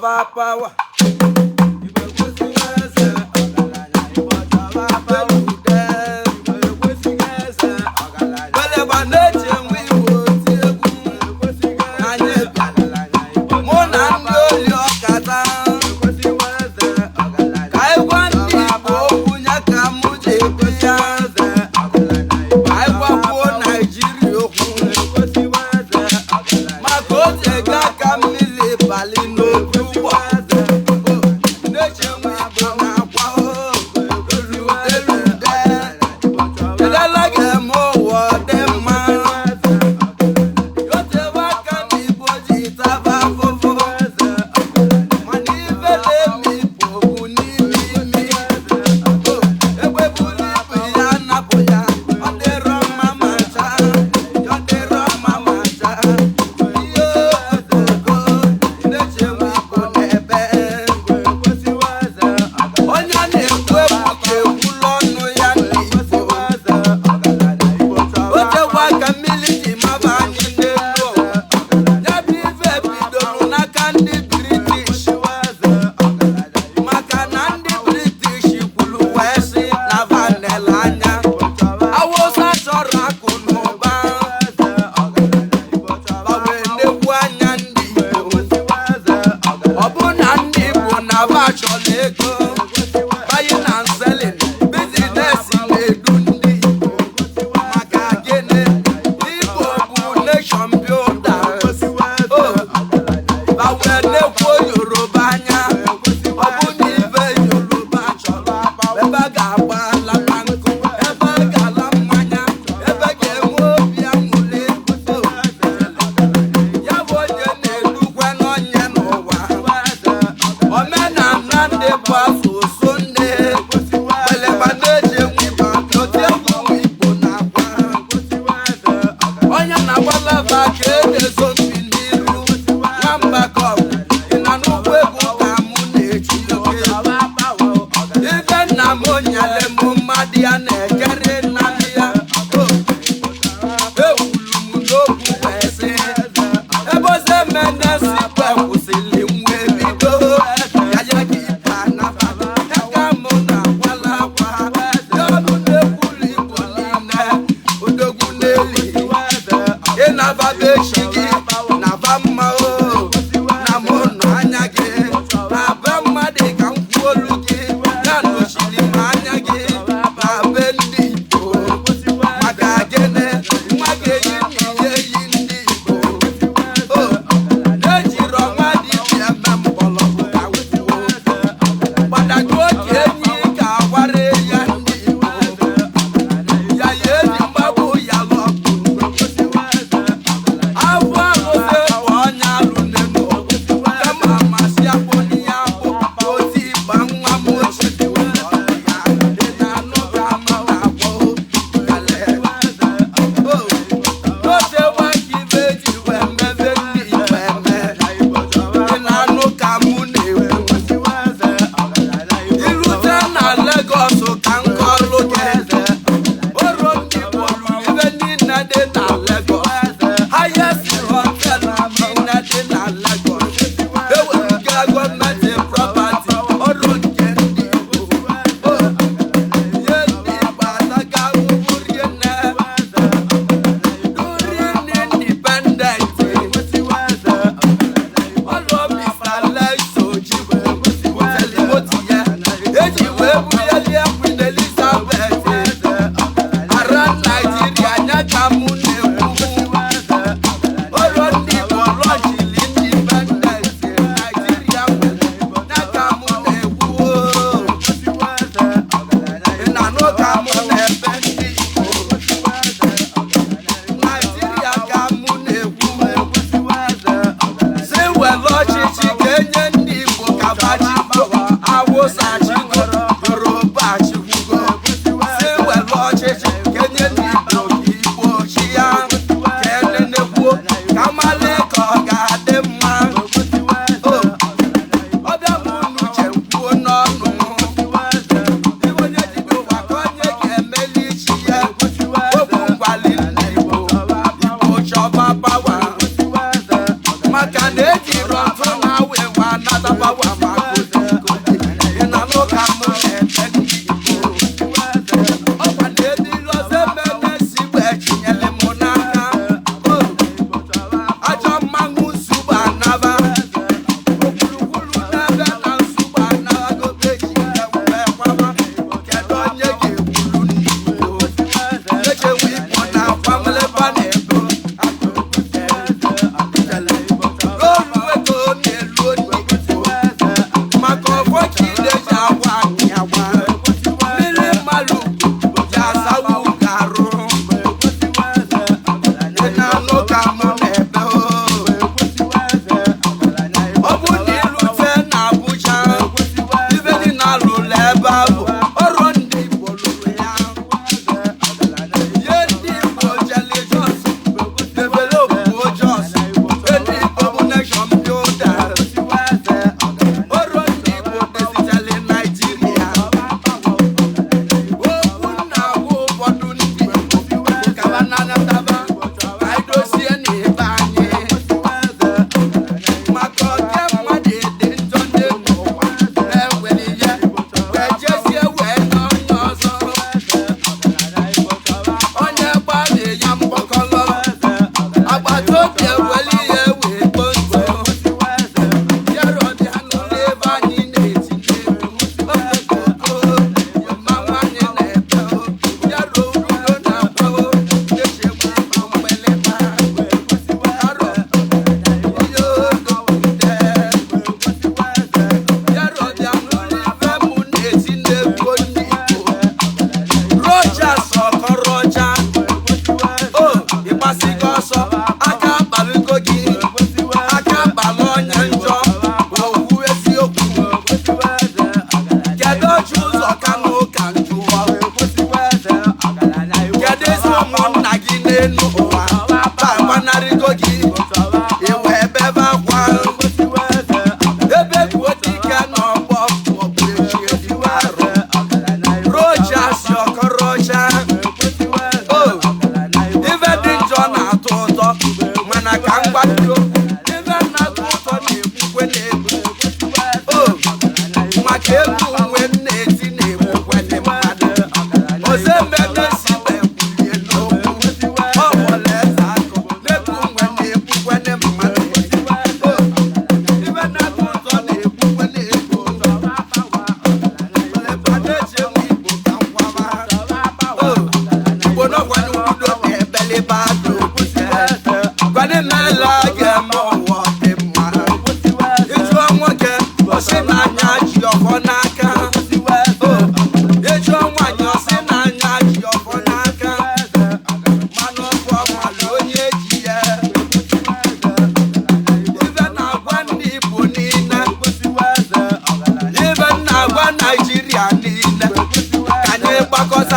chọba power. Anya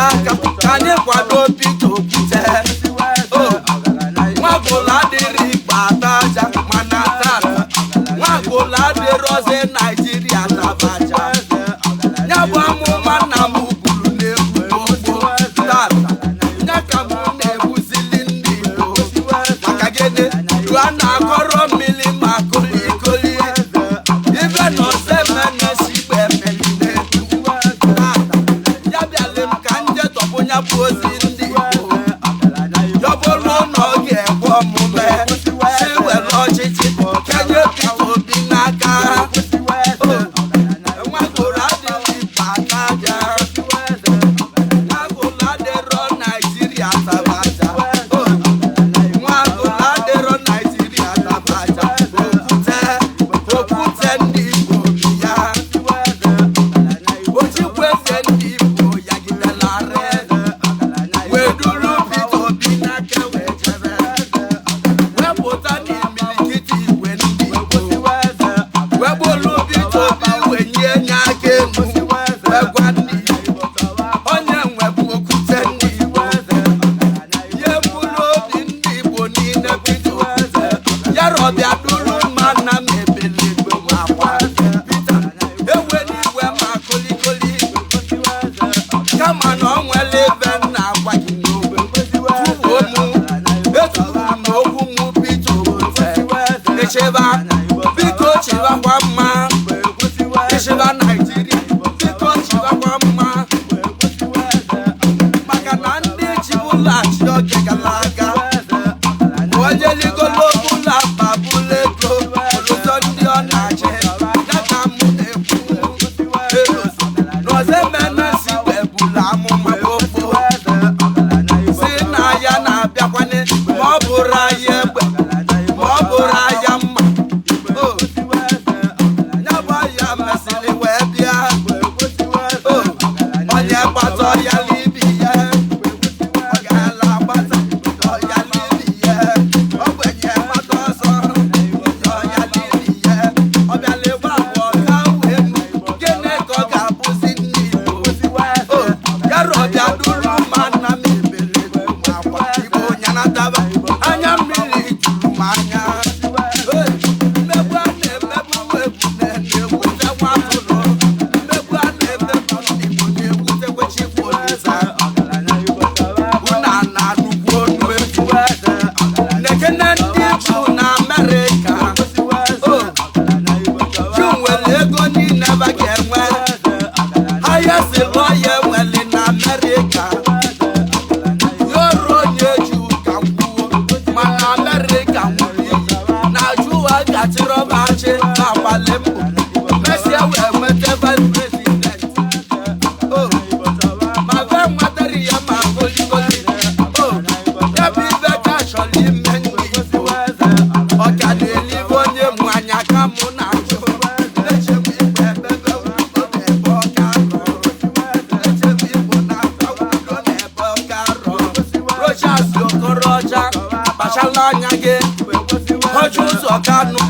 aka ka anyị kwado Peter Okwute Nwagola dịrị gbata aja mana tata Nwagola dịrọzi Naịjirịa tabaja ya bụ amụma nna m buru n'egwu n'ogbo tata ya ka m na-ebuzili ndị Igbo maka gịnị a na-akọrọ mmiri ma kolikoli ibe nọsemene sigbe emeline ya bịala m ka nje tọpụ ya bụ ozi ndị Igbo yọbụrụ na ọ ga-ekwe omume si were ọchịchị kenye Peter Obi n'aka Nwagola adịghị gbata aja Nwagola adịrọ Naịjirịa tabaja Nwagola adịrọ Naịjirịa tabaja Okwute ndị Igbo bi ya Ochikweze ndị Igbo yagidelarị wee duru Peter Obi n'aka wee jebe wepụta n'imilikiti igwe ndị Igbo wee bolu Peter Obi wee nye nya aka enu wee gwa ndị Igbo onye nwebu Okwute ndị Igbo ihe mkpụrụ obi ndị Igbo niile Peter Okwute yarọbịa duru mana m ebeligwe ma kwa Peter ewe n'igwe ma kolikoli kama na ọ nwere ebe m na-agwa gị n'ogbe tuwo mụ eturu m n'okwu mụ Peter Okwute echeba biko chebakwa mma echeba Naịjirịa biko chebakwa mma maka na ndị chibụlachi oge gara aga onye ligolo ọbụla babụla ego ụzọ ndị ọ na-achị ya ka m na-ekwu n'ozemene si webụla amụma ofo si na ya na-abịakwanye ma ọ bụrụ anyị egbe ma ọ bụrụ anya mma ya bụ ya mesịrị wee bịa onye gbata ọya libi ya ọ gaala agbata ọya libi ya ogbenye gbata ọsọ ọya libi ya ọ bịala egbe abụọ ka wee gịnị ka ọ ga-abụzi ndị Igbo ya rọbịa duru ma nna m ebele akwa Igbo nyanataba anya mmiri juru m anya mmegbu a na-emegbu egwu na-ewute nwa atụrụ mmegbu a na-emegbu ndị Igbo na-ewutekwe Chifu Olisa unu na-anụkwu onu egwu nekene ndị Igbo na Amerịka chi nwere ego niile ba ga-enwe ahịa si lụọ ya enweli na Amerịka yoru onye ji ụka kwuo mana Amerịka nwere iyi na ajụwa gachirọbachi n'abalị mbụ Mesịa wee nweta vice president ma be nwetara ya ma kolikoli ya bụ ibe ka chọrọ ime ndị Igbo ọ ka na-elibe onye mụ anya ka mụ na-achụ echegbu Igbo ebebe udo n'ebe ọ ga-arọ echegbu Igbo na-akwa udo n'ebe ọ ga-arọ Rochas Okorocha kpachala anya gị Ọjị Ụzọ Kanụ